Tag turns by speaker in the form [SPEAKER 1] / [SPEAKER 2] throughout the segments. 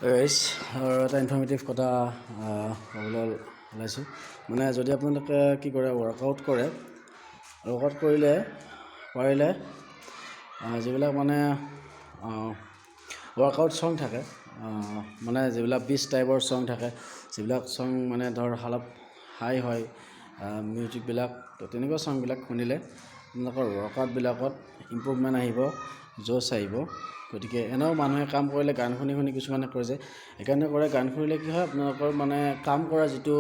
[SPEAKER 1] guys এটা informative কথা ক'বলৈ ওলাইছোঁ মানে যদি আপোনালোকে কি কৰে ৱৰ্কআউট কৰিলে পাৰিলে যিবিলাক মানে ৱৰ্কআউট চং থাকে মানে যিবিলাক বিচ টাইপৰ চং থাকে যিবিলাক চং মানে ধৰ অলপ হাই হয় মিউজিকবিলাক তো তেনেকুৱা চংবিলাক শুনিলে আপোনালোকৰ ৱৰ্কআউটবিলাকত ইম্প্ৰুভমেণ্ট আহিব জোচ আহিব গতিকে এনেও মানুহে কাম কৰিলে গান শুনি শুনি কিছুমানে কৰে যে সেইকাৰণে কৰে গান শুনিলে কি হয় আপোনালোকৰ মানে কাম কৰা যিটো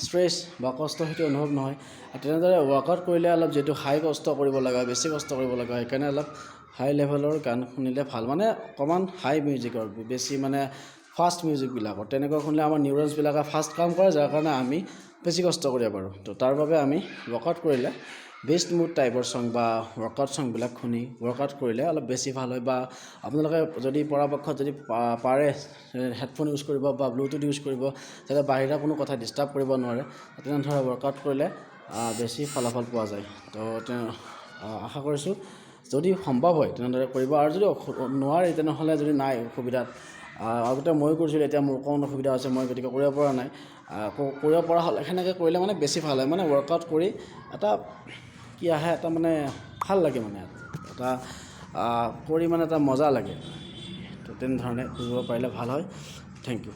[SPEAKER 1] ষ্ট্ৰেছ বা কষ্ট সেইটো অনুভৱ নহয় তেনেদৰে ৱৰ্কআউট কৰিলে অলপ যিটো হাই কষ্ট কৰিব লগা বেছি কষ্ট কৰিব লগা সেইকাৰণে অলপ হাই লেভেলৰ গান শুনিলে ভাল মানে অকণমান হাই মিউজিকৰ বেছি মানে ফাষ্ট মিউজিকবিলাকৰ তেনেকুৱা শুনিলে আমাৰ নিউৰনছবিলাকে ফাষ্ট কাম কৰে যাৰ কাৰণে আমি বেছি কষ্ট কৰিব পাৰোঁ তো তাৰ বাবে আমি ৱৰ্কআউট কৰিলে বেষ্ট মুড টাইপৰ চং বা ৱৰ্কআউট চংবিলাক শুনি ৱৰ্কআউট কৰিলে অলপ বেছি ভাল হয় বা আপোনালোকে যদি পৰাপক্ষত যদি পাৰে হেডফোন ইউজ কৰিব বা ব্লুটুথ ইউজ কৰিব যাতে বাহিৰা কোনো কথা ডিষ্টাৰ্ব কৰিব নোৱাৰে তেনেধৰণে ৱৰ্কআউট কৰিলে বেছি ফলাফল পোৱা যায় তো আশা কৰিছোঁ যদি সম্ভৱ হয় তেনেদৰে কৰিব আৰু যদি নোৱাৰে তেনেহ'লে যদি নাই অসুবিধাত আগতে মই কৰিছিলোঁ এতিয়া মোৰ অকণ অসুবিধা হৈছে মই গতিকে কৰিব পৰা নাই কৰিব পৰা হ'লে সেনেকৈ কৰিলে মানে বেছি ভাল হয় মানে ৱৰ্কআউট কৰি এটা কি আহে এটা মানে ভাল লাগে মানে এটা কৰি মানে এটা মজা লাগে তো তেনেধৰণে কৰিব পাৰিলে ভাল হয় থেংক ইউ